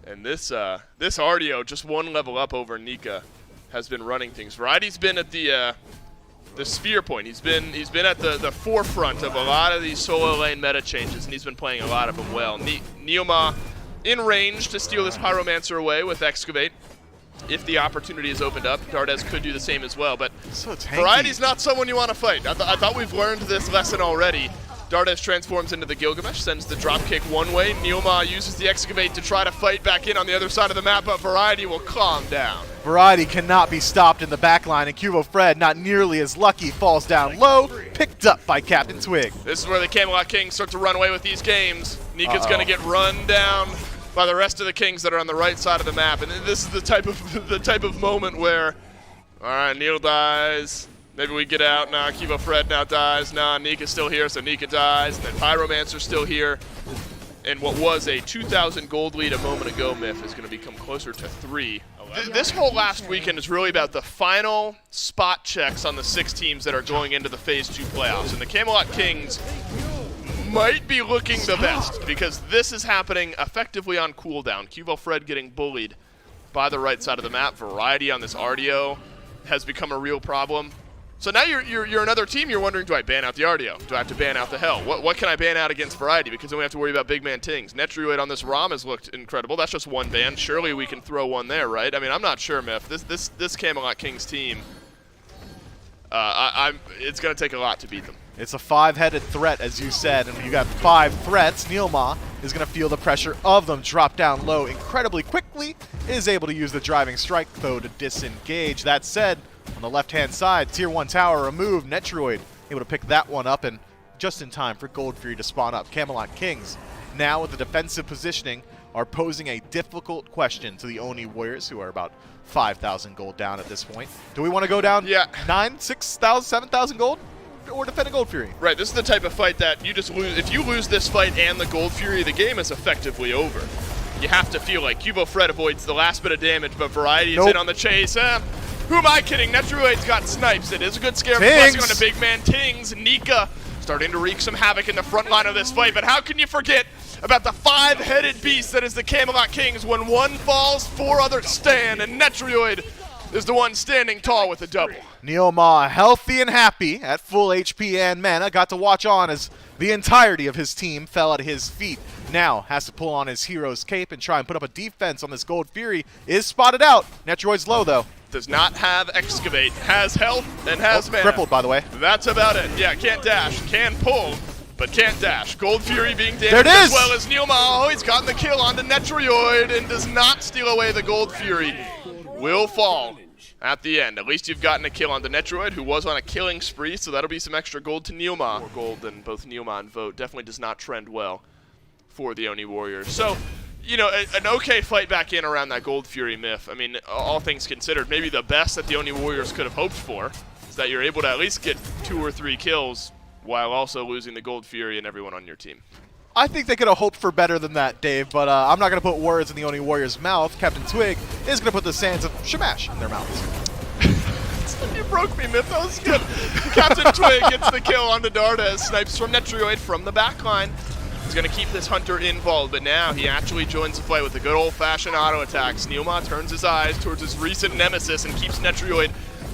And this Ardio, just one level up over Nika, has been running things. Variety's been at the spear point. He's been at the forefront of a lot of these solo lane meta changes, and he's been playing a lot of them well. Neilma in range to steal this Pyromancer away with Excavate. If the opportunity is opened up, Dardes could do the same as well. But So tanky. Variety's not someone you want to fight. I thought we've learned this lesson already. Dardes transforms into the Gilgamesh, sends the dropkick one way. Neilma uses the Excavate to try to fight back in on the other side of the map, but Variety will calm down. Variety cannot be stopped in the backline, and Cuvo Fred, not nearly as lucky, falls down low, picked up by Captain Twig. This is where the Camelot Kings start to run away with these games. Nika's going to get run down by the rest of the Kings that are on the right side of the map, and this is the type of moment where, all right, Neil dies. Maybe we get out. Nah, Kivo Fred now dies. Nah, Nika's still here, so Nika dies. And then Pyromancer's still here. And what was a 2,000 gold lead a moment ago, Myth, is going to become closer to 3. This whole last weekend is really about the final spot checks on the 6 teams that are going into the Phase 2 playoffs. And the Camelot Kings might be looking the best because this is happening effectively on cooldown. Kivo Fred getting bullied by the right side of the map. Variety on this RDO has become a real problem. So now you're another team. You're wondering, do I ban out the RDO? Do I have to ban out the Hell? What can I ban out against Variety? Because then we have to worry about Big Man Tings. Netrioid on this ROM has looked incredible. That's just one ban. Surely we can throw one there, right? I mean, I'm not sure, Myth. This Camelot Kings team, it's going to take a lot to beat them. It's a 5-headed threat, as you said, and when you got 5 threats, Neilma is going to feel the pressure of them drop down low incredibly quickly, is able to use the driving strike, though, to disengage. That said, on the left-hand side, Tier 1 tower removed, Netroid able to pick that one up, and just in time for Gold Fury to spawn up. Camelot Kings, now with the defensive positioning, are posing a difficult question to the Oni Warriors, who are about 5,000 gold down at this point. Do we want to go down 9, 6,000, 7,000 gold? Or defend a Gold Fury? Right, this is the type of fight that you just lose. If you lose this fight and the Gold Fury, the game is effectively over. You have to feel like Kivo Fred avoids the last bit of damage, but Variety is in on the chase. Who am I kidding? Netroid's got snipes. It is a good scare blessing on the big man Tings. Nika starting to wreak some havoc in the front line of this fight, but how can you forget about the 5-headed beast that is the Camelot Kings? When one falls, 4 others stand, and Netroid is the one standing tall with a double. Neilma, healthy and happy at full HP and mana, got to watch on as the entirety of his team fell at his feet. Now has to pull on his hero's cape and try and put up a defense on this Gold Fury. Is spotted out. Netroid's low, though. Does not have Excavate, has health, and has mana. Crippled, by the way. That's about it. Yeah, can't dash, can pull, but can't dash. Gold Fury being damaged there it is. As well as Neilma. Oh, he's gotten the kill onto Netroid and does not steal away the Gold Fury. Will fall at the end. At least you've gotten a kill on the Netroid, who was on a killing spree, so that'll be some extra gold to Neilma. More gold than both Neilma and Vote. Definitely does not trend well for the Oni Warriors. So, you know, an okay fight back in around that Gold Fury, Myth. I mean, all things considered, maybe the best that the Oni Warriors could have hoped for is that you're able to at least get 2 or 3 kills while also losing the Gold Fury and everyone on your team. I think they could have hoped for better than that, Dave, but I'm not going to put words in the Oni Warriors' mouth. Captain Twig is going to put the sands of Shamash in their mouths. You broke me, Myth. That was good. Captain Twig gets the kill onto Dardes. Snipes from Netroid from the backline. He's going to keep this Hunter involved, but now he actually joins the fight with the good old-fashioned auto attacks. Neilma turns his eyes towards his recent nemesis and keeps Netroid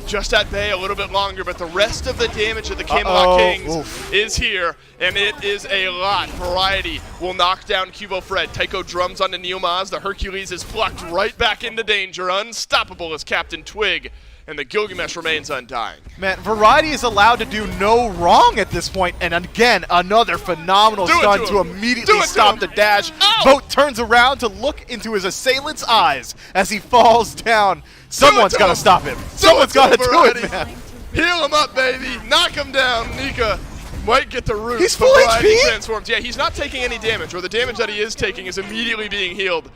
just at bay a little bit longer, but the rest of the damage of the Camelot Kings is here, and it is a lot. Variety will knock down Kivo Fred. Tycho drums onto Neilma as the Hercules is plucked right back into danger. Unstoppable as Captain Twig, and the Gilgamesh remains undying. Man, Variety is allowed to do no wrong at this point, and again, another phenomenal stun to immediately stop the dash. Vote turns around to look into his assailant's eyes as he falls down. Someone's got to stop him. Someone's got to do it, man. Heal him up, baby. Knock him down. Nika might get the root. He's full HP? Transforms. Yeah, he's not taking any damage, or the damage that he is taking is immediately being healed.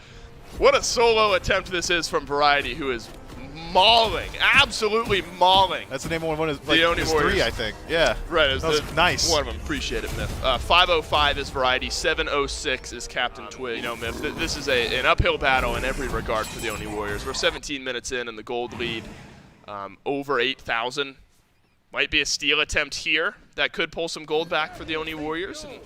What a solo attempt this is from Variety, who is mauling, absolutely mauling. That's the name of one of the Oni his Warriors. 3, I think. Yeah. Right. That was nice. One of them. Appreciate it, Myth. 505 is Variety. 706 is Captain Twig. You know, Myth, this is an uphill battle in every regard for the Oni Warriors. We're 17 minutes in, and the gold lead over 8,000. Might be a steal attempt here that could pull some gold back for the Oni Warriors. And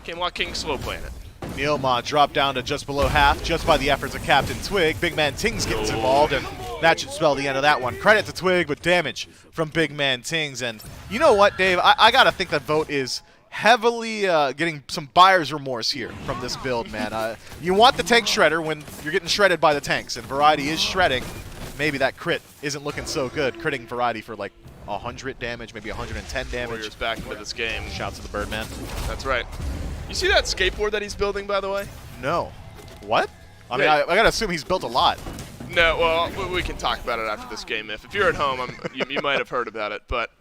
Camelot King slow playing it. Neilma dropped down to just below half just by the efforts of Captain Twig. Big Man Tings gets involved, and that should spell the end of that one. Credit to Twig, but damage from Big Man Tings. And you know what, Dave? I got to think that Vote is heavily getting some buyer's remorse here from this build, man. You want the tank shredder when you're getting shredded by the tanks, and Variety is shredding. Maybe that crit isn't looking so good. Critting Variety for like 100 damage, maybe 110 damage. Warriors back into this game. Shouts to the Birdman. That's right. You see that skateboard that he's building, by the way? No. What? I mean, I got to assume he's built a lot. No, well, we can talk about it after this game. If you're at home, you might have heard about it. But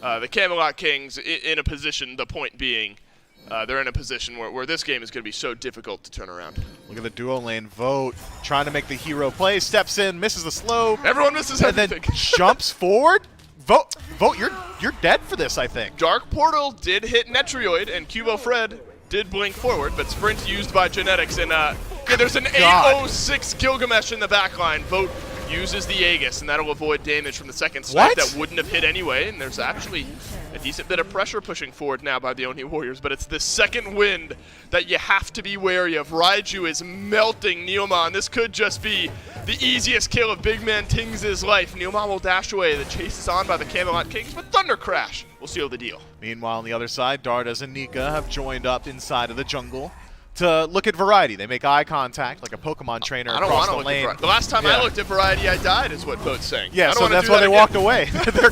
the Camelot Kings in a position, the point being, they're in a position where this game is going to be so difficult to turn around. Look at the duo lane. Vote trying to make the hero play. Steps in, misses the slope. Everyone misses and everything. Then jumps forward. Vote, you're dead for this, I think. Dark Portal did hit Netrioid, and Cubo Fred did blink forward, but Sprint used by Genetics, and yeah, there's an 806 Gilgamesh in the backline. Vote uses the Aegis, and that'll avoid damage from the second snipe that wouldn't have hit anyway, and there's actually a decent bit of pressure pushing forward now by the Oni Warriors, but it's the second wind that you have to be wary of. Raiju is melting Neoma, and this could just be the easiest kill of Big Man Tings' life. Neoma will dash away. The chase is on by the Camelot Kings, but Thunder Crash will seal the deal. Meanwhile, on the other side, Dardas and Nika have joined up inside of the jungle to look at Variety. They make eye contact like a Pokemon trainer across the lane. The last time I looked at Variety, I died, is what Boat's saying. Yeah, so that's why they walked away.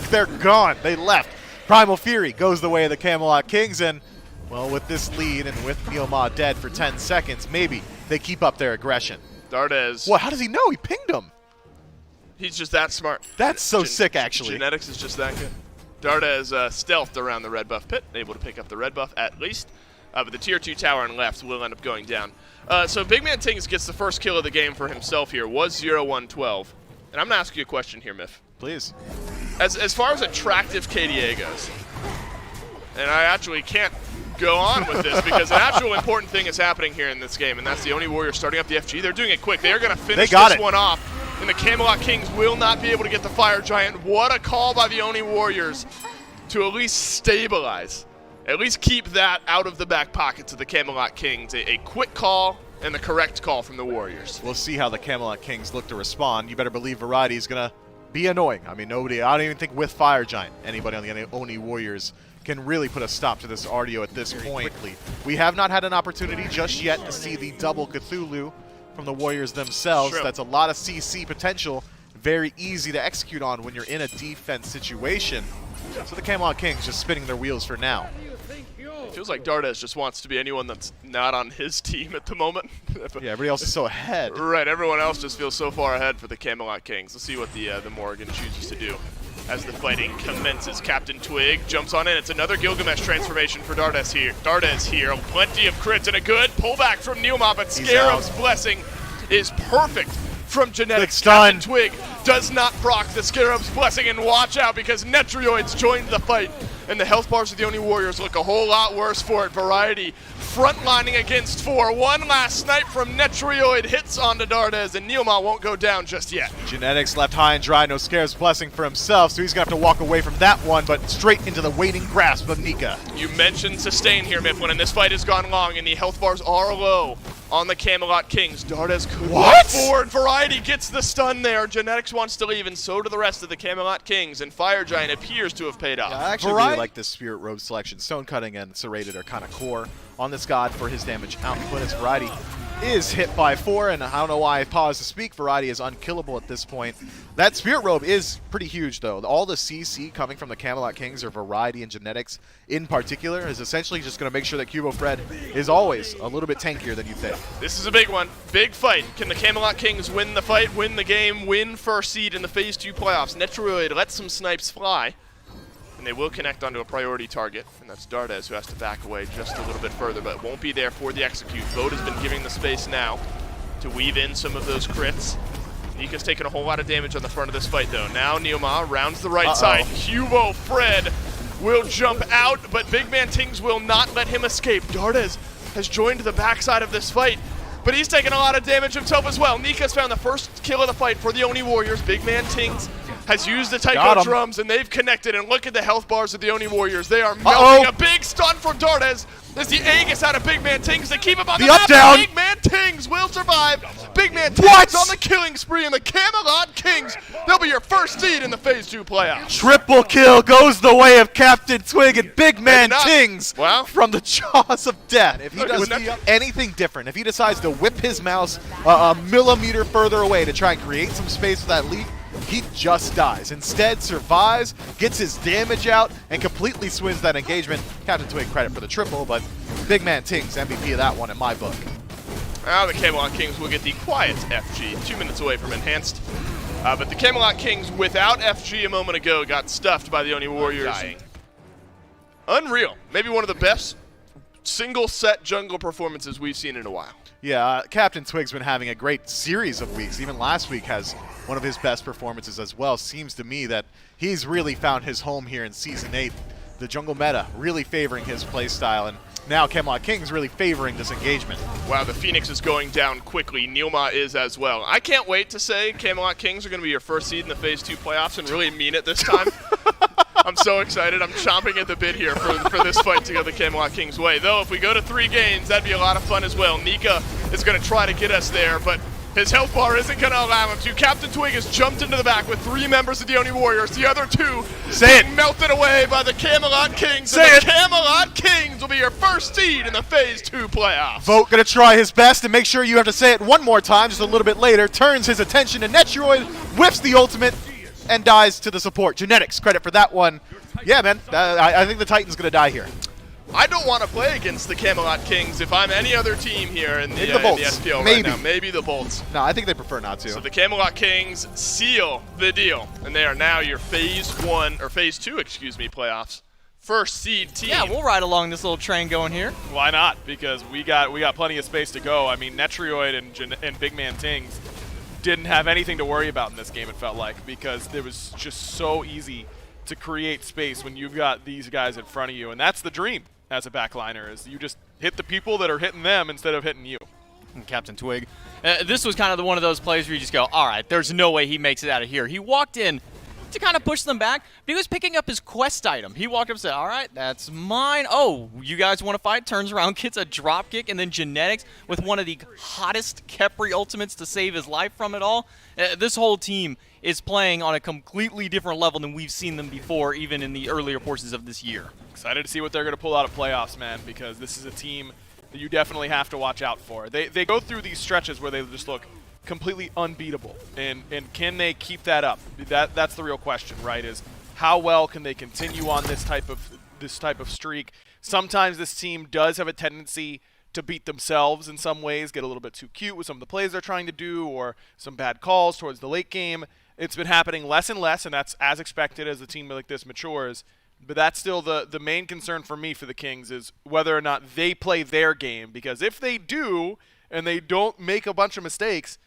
They're gone. They left. Primal Fury goes the way of the Camelot Kings, and, well, with this lead and with Neoma dead for 10 seconds, maybe they keep up their aggression. Dardes. Well, how does he know? He pinged him. He's just that smart. That's so sick, actually. Genetics is just that good. Dardes stealthed around the red buff pit, able to pick up the red buff at least. But the tier 2 tower on left will end up going down. So Big Man Tings gets the first kill of the game for himself here. Was 0-1-12. And I'm going to ask you a question here, Miff. Please. As far as attractive KDA goes, and I actually can't go on with this because an actual important thing is happening here in this game, and that's the Oni Warriors starting up the FG. They're doing it quick. They are going to finish this one off, and the Camelot Kings will not be able to get the Fire Giant. What a call by the Oni Warriors to at least stabilize. At least keep that out of the back pockets of the Camelot Kings. A quick call and the correct call from the Warriors. We'll see how the Camelot Kings look to respond. You better believe Variety is going to be annoying. I mean, I don't even think with Fire Giant, anybody on the Oni Warriors can really put a stop to this RDO at this point. We have not had an opportunity just yet to see the double Cthulhu from the Warriors themselves. That's a lot of CC potential. Very easy to execute on when you're in a defense situation. So the Camelot Kings just spinning their wheels for now. It feels like Dardes just wants to be anyone that's not on his team at the moment. Yeah, everybody else is so ahead. Right, everyone else just feels so far ahead for the Camelot Kings. Let's see what the Morrigan chooses to do as the fighting commences. Captain Twig jumps on in. It's another Gilgamesh transformation for Dardes here. Plenty of crits and a good pullback from Neoma, but Scarab's Blessing is perfect from Genetics. Captain Twig does not proc the Scarab's Blessing, and watch out because Netrioids joined the fight. And the health bars of the Oni Warriors look a whole lot worse for it. Variety frontlining against 4. One last snipe from Netrioid hits onto Dardes, and Neoma won't go down just yet. Genetics left high and dry, no Scarab's Blessing for himself, so he's going to have to walk away from that one, but straight into the waiting grasp of Nika. You mentioned sustain here, Mifflin, and this fight has gone long, and the health bars are low on the Camelot Kings. Dardes could walk forward. Variety gets the stun there. Genetics wants to leave, and so do the rest of the Camelot Kings, and Fire Giant appears to have paid off. Yeah, I actually really like this Spirit Robe selection. Stone Cutting and Serrated are kind of core on this god for his damage output, as Variety is hit by 4, and I don't know why I paused to speak. Variety is unkillable at this point. That Spirit Robe is pretty huge, though. All the CC coming from the Camelot Kings, or Variety and Genetics in particular, is essentially just going to make sure that Cubo Fred is always a little bit tankier than you think. This is a big one. Big fight. Can the Camelot Kings win the fight, win the game, win first seed in the Phase 2 playoffs? Netrioid lets some snipes fly, and they will connect onto a priority target, and that's Dardes, who has to back away just a little bit further, but won't be there for the execute. Vote has been giving the space now to weave in some of those crits. Nika's taking a whole lot of damage on the front of this fight, though. Now Neoma rounds the right side. Cubo Fred will jump out, but Big Man Tings will not let him escape. Dardes has joined the backside of this fight, but he's taking a lot of damage himself as well. Nika's found the first kill of the fight for the Oni Warriors. Big Man Tings has used the Taiko drums, and they've connected, and look at the health bars of the Oni Warriors. They are melting. A big stun from Dardes. There's the Aegis out of Big Man Tings to keep him on the map. Big Man Tings will survive. Big Man Tings on the killing spree, and the Camelot Kings, they'll be your first seed in the Phase 2 playoffs. Triple kill goes the way of Captain Twig, and Big Man Tings from the jaws of death. If he does anything different, if he decides to whip his mouse a millimeter further away to try and create some space for that leap, he just dies. Instead, survives, gets his damage out, and completely swings that engagement. Captain Twig credit for the triple, but Big Man Tings MVP of that one in my book. Now the Camelot Kings will get the quiet FG, 2 minutes away from Enhanced. But the Camelot Kings, without FG a moment ago, got stuffed by the Oni Warriors. Unreal. Maybe one of the best single set jungle performances we've seen in a while. Yeah, Captain Twig's been having a great series of weeks. Even last week has one of his best performances as well. Seems to me that he's really found his home here in Season 8. The jungle meta really favoring his playstyle, and now Camelot Kings really favoring this engagement. Wow, the Phoenix is going down quickly. Neilma is as well. I can't wait to say Camelot Kings are going to be your first seed in the Phase 2 playoffs and really mean it this time. I'm so excited. I'm chomping at the bit here for this fight to go the Camelot Kings way. Though, if we go to 3 games, that'd be a lot of fun as well. Nika is going to try to get us there, but his health bar isn't going to allow him to. Captain Twig has jumped into the back with 3 members of the Oni Warriors. The other 2 being melted away by the Camelot Kings. The Camelot Kings will be your first seed in the Phase 2 playoffs. Vote gonna try his best, and make sure you have to say it one more time just a little bit later. Turns his attention to Netroid, whiffs the ultimate, and dies to the support. Genetics, credit for that one. Yeah, man, I think the Titan's gonna die here. I don't want to play against the Camelot Kings if I'm any other team here in the, the Bolts. in the SPL Maybe. right now. Maybe the Bolts. No, I think they prefer not to. So the Camelot Kings seal the deal, and they are now your Phase 2 playoffs. First seed team. Yeah, we'll ride along this little train going here. Why not? Because we got plenty of space to go. I mean, Netroid and Big Man Tings didn't have anything to worry about in this game, it felt like, because it was just so easy to create space when you've got these guys in front of you, and that's the dream as a backliner, is you just hit the people that are hitting them instead of hitting you. And Captain Twig. This was kind of one of those plays where you just go, all right, there's no way he makes it out of here. He walked in to kind of push them back, but he was picking up his quest item. He walked up and said, all right, that's mine. Oh, you guys want to fight? Turns around, gets a drop kick, and then Genetics with one of the hottest Khepri ultimates to save his life from it all. This whole team is playing on a completely different level than we've seen them before, even in the earlier portions of this year. Excited to see what they're going to pull out of playoffs, man, because this is a team that you definitely have to watch out for. They go through these stretches where they just look completely unbeatable, and can they keep that up? That's the real question, right? Is how well can they continue on this type of streak? Sometimes this team does have a tendency to beat themselves in some ways, get a little bit too cute with some of the plays they're trying to do, or some bad calls towards the late game. It's been happening less and less, and that's as expected as a team like this matures. But that's still the main concern for me for the Kings, is whether or not they play their game. Because if they do, and they don't make a bunch of mistakes,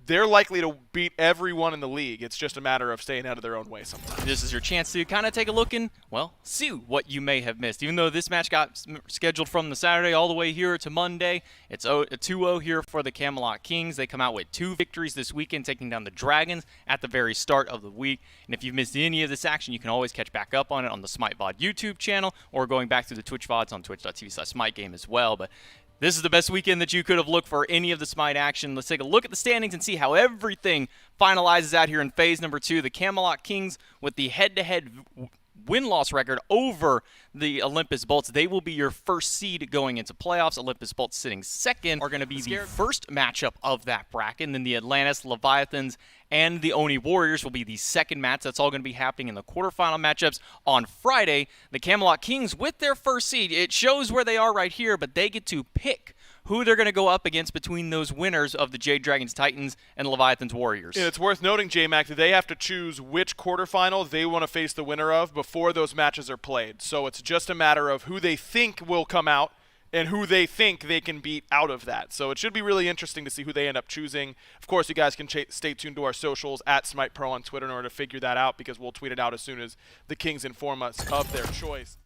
they're likely to beat everyone in the league. It's just a matter of staying out of their own way sometimes. This is your chance to kind of take a look and, well, see what you may have missed. Even though this match got scheduled from the Saturday all the way here to Monday, it's a 2-0 here for the Camelot Kings. They come out with 2 victories this weekend, taking down the Dragons at the very start of the week. And if you've missed any of this action, you can always catch back up on it on the Smite VOD YouTube channel, or going back to the Twitch VODs on twitch.tv/SmiteGame as well. But this is the best weekend that you could have looked for any of the Smite action. Let's take a look at the standings and see how everything finalizes out here in Phase number 2. The Camelot Kings with the head-to-head win-loss record over the Olympus Bolts. They will be your first seed going into playoffs. Olympus Bolts sitting second are going to be the first matchup of that bracket. And then the Atlantis Leviathans and the Oni Warriors will be the second match. That's all going to be happening in the quarterfinal matchups on Friday. The Camelot Kings with their first seed. It shows where they are right here, but they get to pick who they're going to go up against between those winners of the Jade Dragons Titans and Leviathans Warriors. And it's worth noting, J-Mac, that they have to choose which quarterfinal they want to face the winner of before those matches are played. So it's just a matter of who they think will come out and who they think they can beat out of that. So it should be really interesting to see who they end up choosing. Of course, you guys can stay tuned to our socials at SmitePro on Twitter in order to figure that out, because we'll tweet it out as soon as the Kings inform us of their choice.